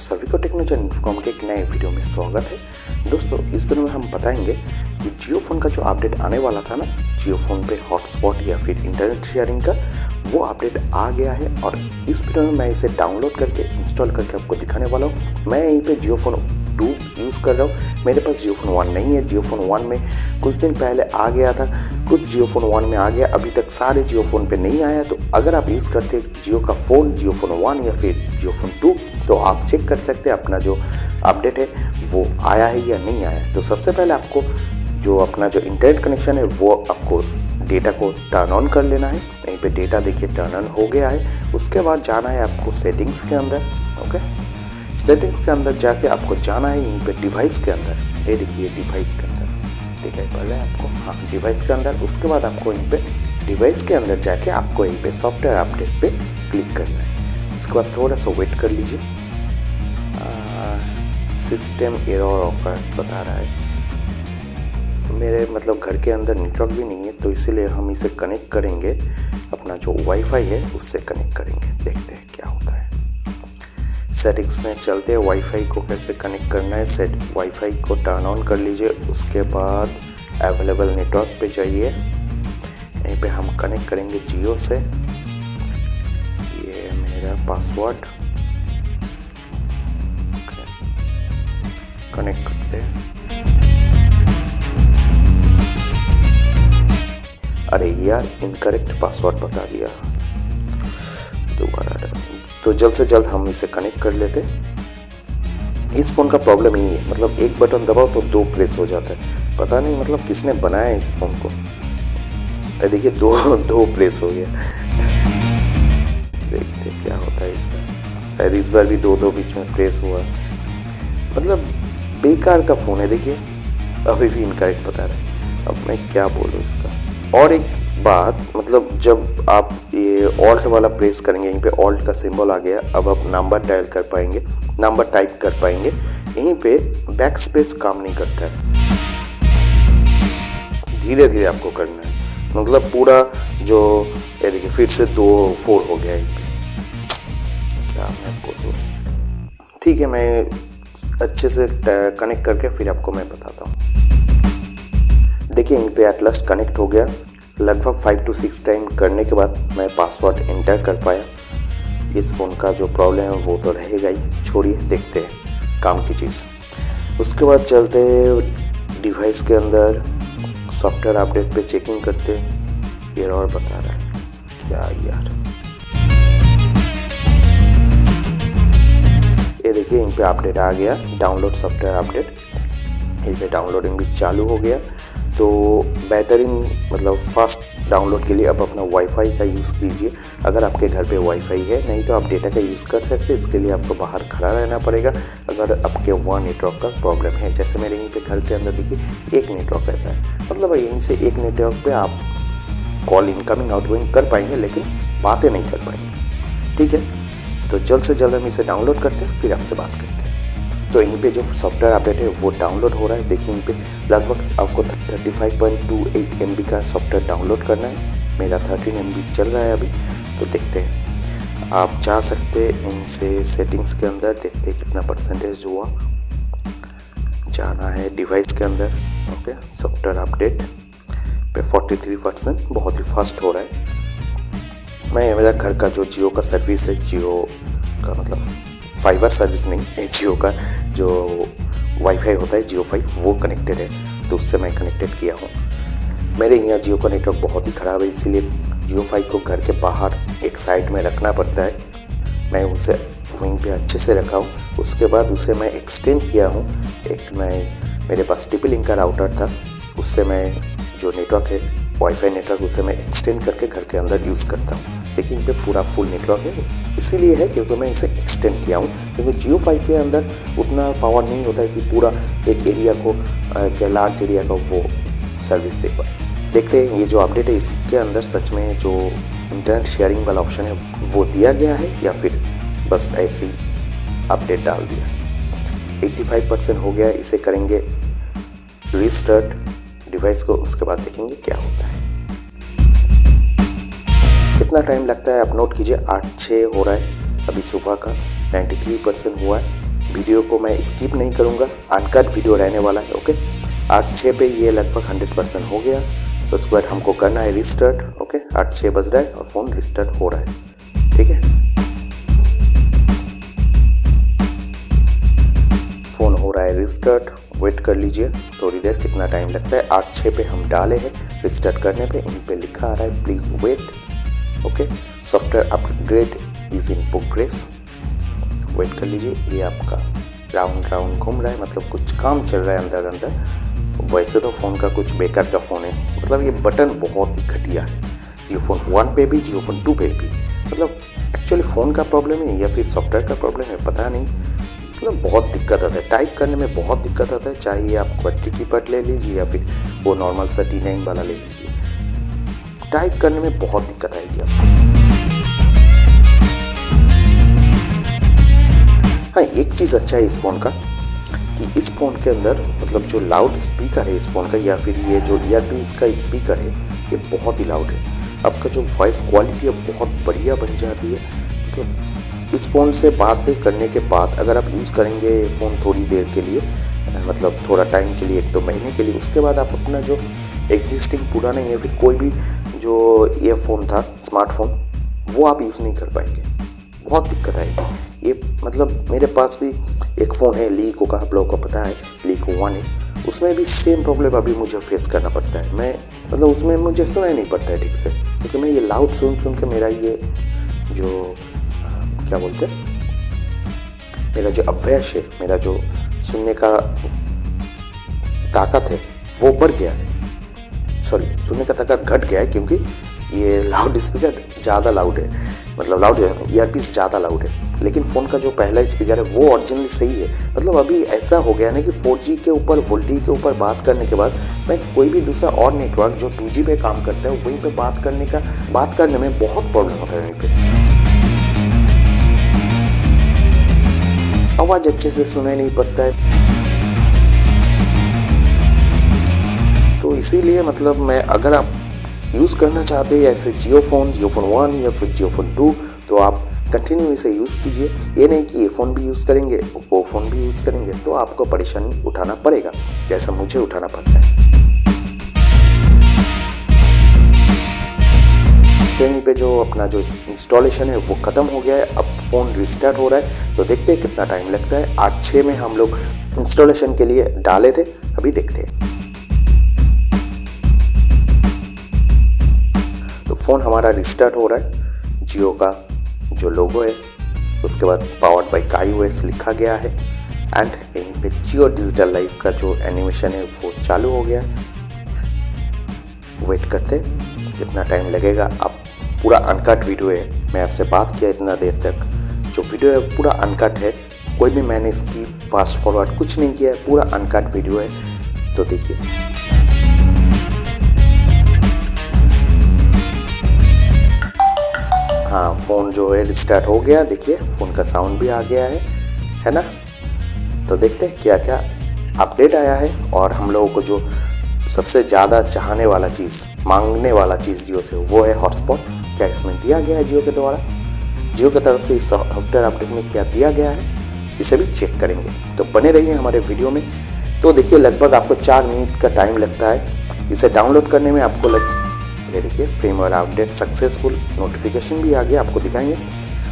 सभी को टेक्नोजॉन इन्फोकॉम के एक नए वीडियो में स्वागत है। दोस्तों, इस वीडियो में हम बताएंगे कि जियो फोन का जो अपडेट आने वाला था ना, जियो फोन पे हॉटस्पॉट या फिर इंटरनेट शेयरिंग का, वो अपडेट आ गया है। और इस वीडियो में मैं इसे डाउनलोड करके इंस्टॉल करके आपको दिखाने वाला हूँ। मैं यहीं पे जियो फोन 2 यूज़ कर रहा हूँ। मेरे पास जियो फोन 1 नहीं है। जियो फोन 1 में कुछ दिन पहले आ गया था, कुछ जियो फोन 1 में आ गया, अभी तक सारे जियो फोन पे नहीं आया। तो अगर आप यूज़ करते हैं जियो का फ़ोन, जियो फोन 1 या फिर जियो फोन 2, तो आप चेक कर सकते हैं अपना जो अपडेट है वो आया है या नहीं आया। तो सबसे पहले आपको जो अपना जो इंटरनेट कनेक्शन है वो आपको डेटा को टर्न ऑन कर लेना है। यहीं पे डेटा देखिए टर्न ऑन हो गया है। उसके बाद जाना है आपको सेटिंग्स के अंदर। ओके, सेटिंग्स के अंदर जाके आपको जाना है यहीं पे डिवाइस के अंदर। ये देखिए डिवाइस के अंदर दिखाई पड़ रहा है आपको, हाँ डिवाइस के अंदर। उसके बाद आपको यहीं पे डिवाइस के अंदर जाके आपको यहीं पे सॉफ्टवेयर अपडेट पे क्लिक करना है। उसके बाद थोड़ा सा वेट कर लीजिए। सिस्टम एरर ऑकर बता रहा है। मेरे मतलब घर के अंदर नेटवर्क भी नहीं है, तो इसीलिए हम इसे कनेक्ट करेंगे, अपना जो वाईफाई है उससे कनेक्ट करेंगे। देखते हैं क्या होता है। सेटिंग्स में चलते हैं, वाईफाई को कैसे कनेक्ट करना है। सेट वाईफाई को टर्न ऑन कर लीजिए। उसके बाद अवेलेबल नेटवर्क पे जाइए। यहीं पे हम कनेक्ट करेंगे जियो से। ये मेरा पासवर्ड कनेक्ट करते हैं। अरे यार, इनकरेक्ट पासवर्ड बता दिया, दोबारा डाल। तो जल्द से जल्द हम इसे कनेक्ट कर लेते। इस फोन का प्रॉब्लम यही है, मतलब एक बटन दबाओ तो 2 प्रेस हो जाता है। पता नहीं मतलब किसने बनाया इस फोन को। देखिए दो प्रेस हो गया। देखते क्या होता है इसमें। शायद इस बार भी 2 बीच में प्रेस हुआ। मतलब बेकार का फोन है। देखिए अभी भी इनकरेक्ट बता रहा है। अब मैं क्या बोलूँ इसका। और एक बात, मतलब जब आप ये ऑल्ट वाला प्रेस करेंगे, यहीं पे ऑल्ट का सिंबल आ गया। अब आप नंबर डायल कर पाएंगे, नंबर टाइप कर पाएंगे। यहीं पे बैक स्पेस काम नहीं करता है। धीरे धीरे आपको करना है, मतलब पूरा जो ये देखिए फिर से 2-4 हो गया यहीं पे। क्या मैं बोलूँ। ठीक है, मैं अच्छे से कनेक्ट करके फिर आपको मैं बताता हूँ। देखिए यहीं पे एट लास्ट कनेक्ट हो गया। लगभग 5 to 6 टाइम करने के बाद मैं पासवर्ड एंटर कर पाया। इस फ़ोन का जो प्रॉब्लम है वो तो रहेगा ही, छोड़िए, देखते हैं काम की चीज़। उसके बाद चलते डिवाइस के अंदर सॉफ्टवेयर अपडेट पे चेकिंग करते हैं। एरर बता रहा है क्या यार। ये देखिए यहीं पे अपडेट आ गया, डाउनलोड सॉफ्टवेयर अपडेट। यहीं पे डाउनलोडिंग भी चालू हो गया। तो बेहतरीन मतलब फास्ट डाउनलोड के लिए अब अपना वाईफाई का यूज़ कीजिए। अगर आपके घर पे वाईफाई है, नहीं तो आप डेटा का यूज़ कर सकते हैं। इसके लिए आपको बाहर खड़ा रहना पड़ेगा अगर आपके वहाँ नेटवर्क का प्रॉब्लम है। जैसे मेरे यहीं पे घर के अंदर देखिए एक नेटवर्क रहता है, मतलब यहीं से एक नेटवर्क पे आप कॉल इनकमिंग आउटगोइंग कर पाएंगे, लेकिन बातें नहीं कर पाएंगे। ठीक है, तो जल्द से जल्द हम इसे डाउनलोड करते हैं, फिर आपसे बात करते हैं। तो यहीं पे जो सॉफ्टवेयर अपडेट है वो डाउनलोड हो रहा है। देखिए यहीं पे लगभग आपको 35.28 MB का सॉफ्टवेयर डाउनलोड करना है। मेरा 13 MB चल रहा है अभी। तो देखते हैं, आप जा सकते हैं इनसे सेटिंग्स के अंदर, देखते हैं कितना परसेंटेज हुआ। जाना है डिवाइस के अंदर। ओके, सॉफ्टवेयर अपडेट पे 43%, बहुत ही फास्ट हो रहा है। मेरा घर का जो जियो का सर्विस है, जियो का मतलब फाइबर सर्विस नहीं है, जियो का जो वाईफाई होता है जियो फाई, वो कनेक्टेड है, तो उससे मैं कनेक्टेड किया हूँ। मेरे यहाँ जियो का नेटवर्क बहुत ही ख़राब है, इसीलिए जियो फाई को घर के बाहर एक साइड में रखना पड़ता है। मैं उसे वहीं पे अच्छे से रखा हूँ। उसके बाद उसे मैं एक्सटेंड किया हूँ। मेरे पास TP-Link का राउटर था, उससे मैं जो नेटवर्क है वाईफाई नेटवर्क, उसे मैं एक्सटेंड करके घर के अंदर यूज़ करता हूँ। देखिए यहाँ पे पूरा फुल नेटवर्क है, इसीलिए है क्योंकि मैं इसे एक्सटेंड किया हूँ। क्योंकि जियो फाई के अंदर उतना पावर नहीं होता है कि पूरा एक एरिया को, लार्ज एरिया को वो सर्विस दे पाए। देखते हैं ये जो अपडेट है इसके अंदर सच में जो इंटरनेट शेयरिंग वाला ऑप्शन है वो दिया गया है या फिर बस ऐसे ही अपडेट डाल दिया। 85% हो गया। इसे करेंगे रीस्टार्ट डिवाइस को, उसके बाद देखेंगे क्या होता है। कितना टाइम लगता है आप नोट कीजिए। 8-6 हो रहा है अभी सुबह का। 93% हुआ है। वीडियो को मैं स्किप नहीं करूँगा, अनकट वीडियो रहने वाला है। ओके, 8:06 पे ये लगभग 100% हो गया। तो उसके बाद हमको करना है रिस्टार्ट। ओके, 8:06 बज रहा है और फ़ोन रिस्टार्ट हो रहा है। ठीक है, फ़ोन हो रहा है रिस्टार्ट। वेट कर लीजिए थोड़ी देर, कितना टाइम लगता है। 8:06 पे हम डाले हैं रिस्टार्ट करने पे, यहीं पे लिखा आ रहा है please wait. Okay, software upgrade is in progress. Wait कर लीजिए। ये आपका राउंड राउंड घूम रहा है, मतलब कुछ काम चल रहा है अंदर अंदर। वैसे तो फ़ोन का कुछ बेकार का फ़ोन है, मतलब ये बटन बहुत ही घटिया है। जियो फोन 1 पे भी, जियो फोन 2 पे भी, मतलब एक्चुअली फ़ोन का प्रॉब्लम है या फिर सॉफ्टवेयर का प्रॉब्लम है पता नहीं, मतलब बहुत दिक्कत आता है। टाइप करने में बहुत दिक्कत आता है। चाहिए आप क्वाड्री कीपैड ले लीजिए या फिर वो नॉर्मल सा T9 वाला ले लीजिए, टाइप करने में बहुत दिक्कत आएगी आपको। हाँ, एक चीज़ अच्छा है इस फ़ोन का कि इस फ़ोन के अंदर मतलब जो लाउड स्पीकर है इस फ़ोन का, या फिर ये जो ईयरपीस का स्पीकर है, ये बहुत ही लाउड है। आपका जो वॉइस क्वालिटी है बहुत बढ़िया बन जाती है। मतलब इस फ़ोन से बातें करने के बाद अगर आप यूज़ करेंगे फ़ोन थोड़ी देर के लिए, मतलब थोड़ा टाइम के लिए, 1-2 महीने के लिए, उसके बाद आप अपना जो एग्जिस्टिंग पुराना या फिर कोई भी जो ईयरफोन था स्मार्टफोन, वो आप यूज़ नहीं कर पाएंगे, बहुत दिक्कत आएगी। ये मतलब मेरे पास भी एक फ़ोन है लीको का, आप लोगों को पता है लीको 1S, उसमें भी सेम प्रॉब्लम अभी मुझे फेस करना पड़ता है। मैं मतलब उसमें मुझे सुना ही नहीं पड़ता है ठीक से, क्योंकि मैं ये लाउड सुन के मेरा ये जो क्या बोलते हैं, मेरा जो अभ्यास है, मेरा जो सुनने का ताकत है वो बढ़ गया है। सॉरी, सुनने का ताकत घट गया है, क्योंकि ये लाउड स्पीकर ज़्यादा लाउड है, मतलब लाउड ईयरपीस ज़्यादा लाउड है। लेकिन फ़ोन का जो पहला स्पीकर है वो ओरिजिनली सही है। मतलब अभी ऐसा हो गया ना कि 4G के ऊपर, वोल्टी के ऊपर बात करने के बाद मैं कोई भी दूसरा और नेटवर्क जो 2G पे काम करता है वहीं पे बात करने में बहुत प्रॉब्लम होता है। वहीं पे आवाज़ अच्छे से सुनाई नहीं पड़ता है। तो इसीलिए मतलब मैं, अगर आप यूज़ करना चाहते हैं ऐसे जियो फोन 1 या फिर जियो फोन 2, तो आप कंटिन्यू इसे यूज़ कीजिए। ये नहीं कि ये फ़ोन भी यूज़ करेंगे वो फ़ोन भी यूज़ करेंगे, तो आपको परेशानी उठाना पड़ेगा जैसा मुझे उठाना पड़ता है। तो यहीं पे जो अपना जो इंस्टॉलेशन है वो ख़त्म हो गया है। अब फ़ोन रिस्टार्ट हो रहा है, तो देखते हैं कितना टाइम लगता है। 8:06 में हम लोग इंस्टॉलेशन के लिए डाले थे, अभी देखते हैं। तो फ़ोन हमारा रिस्टार्ट हो रहा है। जियो का जो लोगो है, उसके बाद पावर्ड बाय iOS लिखा गया है, एंड यहीं पे जियो डिजिटल लाइफ का जो एनिमेशन है वो चालू हो गया। वेट करते हैं कितना टाइम लगेगा। अब पूरा अनकट वीडियो है, मैं आपसे बात किया इतना देर तक, जो वीडियो है पूरा अनकट है, कोई भी मैंने इसकी फास्ट फॉरवर्ड कुछ नहीं किया है, पूरा अनकट वीडियो है। तो देखिए, हाँ, फ़ोन जो है रिस्टार्ट हो गया। देखिए फ़ोन का साउंड भी आ गया है ना। तो देखते हैं क्या क्या अपडेट आया है। और हम लोगों को जो सबसे ज़्यादा चाहने वाला चीज़, मांगने वाला चीज़ जियो से, वो है हॉटस्पॉट। क्या इसमें दिया गया है जियो के द्वारा, जियो की तरफ से इस सॉफ्टवेयर अपडेट में क्या दिया गया है, इसे भी चेक करेंगे। तो बने रहिए हमारे वीडियो में। तो देखिए लगभग आपको 4 मिनट का टाइम लगता है इसे डाउनलोड करने में। आपको ये देखिए फर्मवेयर अपडेट सक्सेसफुल, नोटिफिकेशन भी आ गया, आपको दिखाएंगे।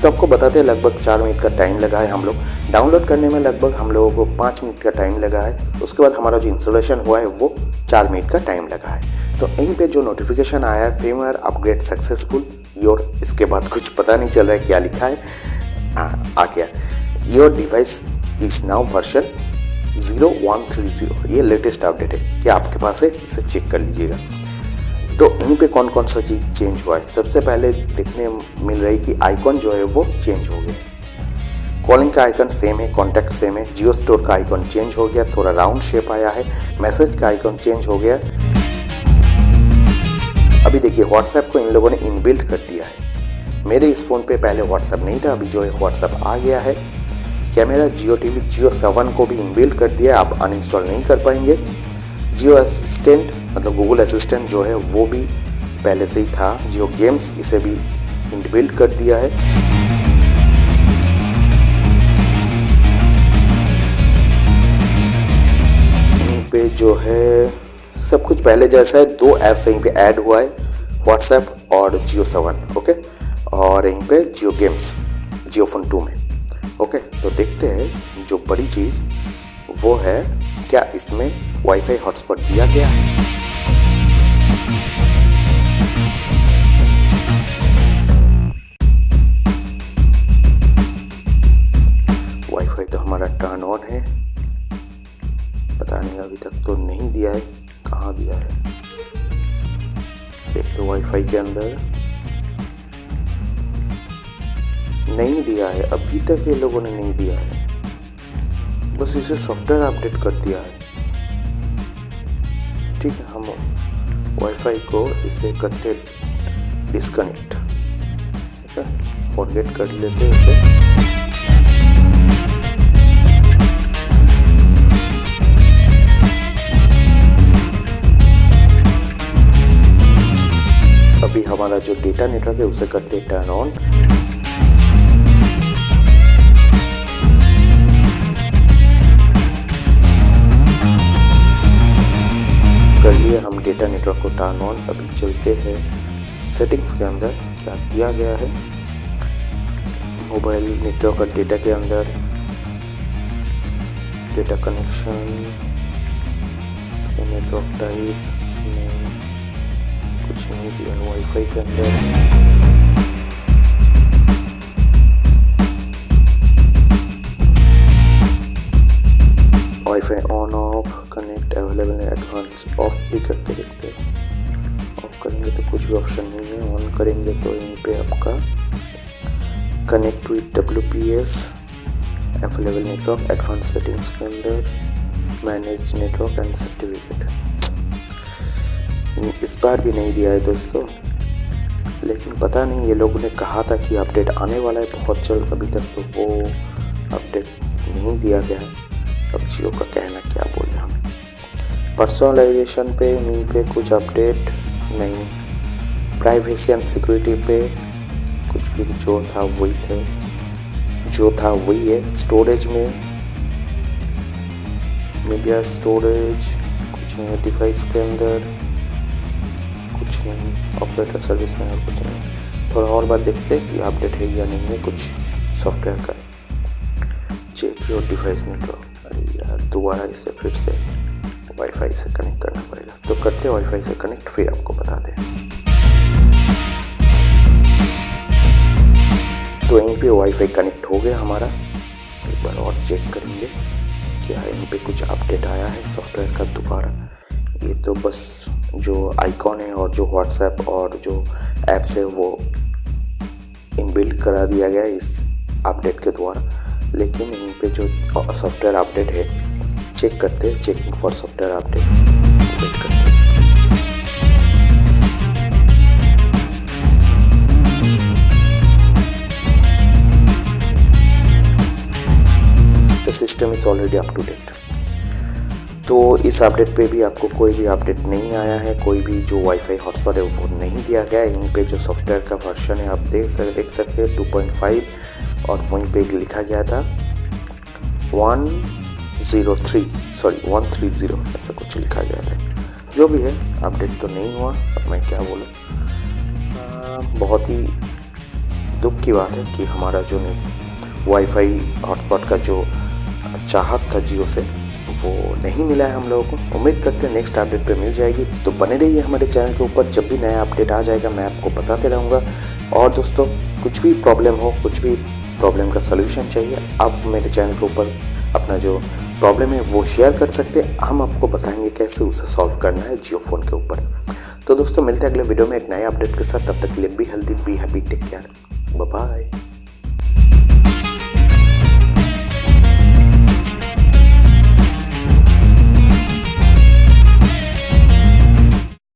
तो आपको बताते हैं लगभग 4 मिनट का टाइम लगा है हम लोग डाउनलोड करने में। लगभग हम लोगों को 5 मिनट का टाइम लगा है। उसके बाद हमारा जो इंस्टॉलेशन हुआ है वो 4 मिनट का टाइम लगा है। तो यहीं पे जो नोटिफिकेशन आया है फर्मवेयर अपग्रेड सक्सेसफुल योर, इसके बाद कुछ पता नहीं चल रहा है क्या लिखा है, आ गया, your device is now version 0130। ये लेटेस्ट अपडेट है, क्या आपके पास है, इसे चेक कर लीजिएगा। तो यहीं पे कौन कौन सा चीज़ चेंज हुआ है। सबसे पहले देखने मिल रही कि आइकॉन जो है वो चेंज हो गया। कॉलिंग का आइकन सेम है, कॉन्टैक्ट सेम है। जियो स्टोर का आइकॉन चेंज हो गया, थोड़ा राउंड शेप आया है। मैसेज का आइकॉन चेंज हो गया। अभी देखिए व्हाट्सएप को इन लोगों ने इनबिल्ट कर दिया है। मेरे इस फ़ोन पे पहले व्हाट्सएप नहीं था, अभी जो है व्हाट्सएप आ गया है। कैमरा जियो टीवी जियो 7 को भी इनबिल्ट कर दिया, आप अनइंस्टॉल नहीं कर पाएंगे। जियो असिस्टेंट मतलब गूगल असिस्टेंट जो है वो भी पहले से ही था। जियो गेम्स इसे भी इनबिल्ट कर दिया है। जो है सब कुछ पहले जैसा है। 2 ऐप्स यहीं पे ऐड हुआ है, व्हाट्सएप और जियो 7, ओके, और यहीं पे जियो गेम्स जियो फोन 2 में, ओके। तो देखते हैं जो बड़ी चीज़ वो है, क्या इसमें वाईफाई हॉटस्पॉट दिया गया है। वाईफाई तो हमारा टर्न ऑन है, पता नहीं अभी तक तो नहीं दिया है, कहाँ दिया है देखते। वाईफाई के अंदर नहीं दिया है, अभी तक ये लोगों ने नहीं दिया है, बस इसे सॉफ्टवेयर अपडेट कर दिया है। ठीक है, हम वाईफाई को इसे करते डिस्कनेक्ट, फॉरगेट कर लेते हैं इसे। अभी हमारा जो डेटा नेटवर्क है उसे करते टर्न ऑन। कर लिए हम डेटा नेटवर्क को टर्न ऑन। अभी चलते हैं सेटिंग्स के अंदर, क्या दिया गया है मोबाइल नेटवर्क और डेटा के अंदर। डेटा कनेक्शन, इसके नेटवर्क टाइप नहीं, कुछ नहीं दिया है। वाईफाई के अंदर wifi on off, connect available है, एडवांस ऑफ भी करके देखते हैं। ऑफ करेंगे तो कुछ भी ऑप्शन नहीं है, ऑन करेंगे तो यहीं पे आपका connect with WPS, available network, advance settings के अंदर मैनेज नेटवर्क एंड सर्टिफिकेट। इस बार भी नहीं दिया है दोस्तों, लेकिन पता नहीं, ये लोगों ने कहा था कि अपडेट आने वाला है बहुत जल्द, अभी तक तो वो अपडेट नहीं दिया गया है। अब जियो का कहना क्या बोले हम। पर्सनलाइजेशन पे यहीं पे कुछ अपडेट नहीं, प्राइवेसी एंड सिक्योरिटी पे कुछ भी जो था वही थे, जो था वही है। स्टोरेज में मीडिया स्टोरेज कुछ नहीं है, डिवाइस के अंदर कुछ नहीं, ऑपरेटर सर्विस में और कुछ नहीं। थोड़ा और बात देखते हैं कि अपडेट है या नहीं है कुछ सॉफ्टवेयर का। चेक योर डिवाइस नेटवर्क, अरे यार दोबारा इसे फिर से वाईफाई से कनेक्ट करना पड़ेगा, तो करते हैं वाईफाई से कनेक्ट, फिर आपको बताते हैं। तो यहीं पे वाईफाई कनेक्ट हो गया हमारा। एक बार और चेक करेंगे क्या यहीं पे कुछ अपडेट आया है सॉफ्टवेयर का दोबारा। ये तो बस जो आइकॉन है और जो व्हाट्सएप और जो ऐप्स है वो इनबिल्ट करा दिया गया है इस अपडेट के द्वारा, लेकिन यहीं पे जो सॉफ्टवेयर अपडेट है चेक करते हैं, checking for software update, wait करते हैं। The system is already up to date. तो इस अपडेट पे भी आपको कोई भी अपडेट नहीं आया है, कोई भी जो वाईफाई हॉटस्पॉट है वो नहीं दिया गया है। यहीं पे जो सॉफ्टवेयर का वर्जन है आप देख सकते हैं 2.5, और वहीं पे लिखा गया था 130 ऐसा कुछ लिखा गया था। जो भी है अपडेट तो नहीं हुआ, अब मैं क्या बोलूँ। बहुत ही दुख की बात है कि हमारा जो वाईफाई हॉटस्पॉट का जो चाहत था जियो से वो नहीं मिला है हम लोगों को। उम्मीद करते हैं नेक्स्ट अपडेट पे मिल जाएगी। तो बने रहिए हमारे चैनल के ऊपर, जब भी नया अपडेट आ जाएगा मैं आपको बताते रहूँगा। और दोस्तों कुछ भी प्रॉब्लम हो, कुछ भी प्रॉब्लम का सलूशन चाहिए, आप मेरे चैनल के ऊपर अपना जो प्रॉब्लम है वो शेयर कर सकते हैं, हम आपको बताएंगे कैसे उसे सॉल्व करना है जियो फोन के ऊपर। तो दोस्तों मिलते हैं अगले वीडियो में एक नए अपडेट के साथ, तब तक के लिए बी हेल्दी बी हैप्पी।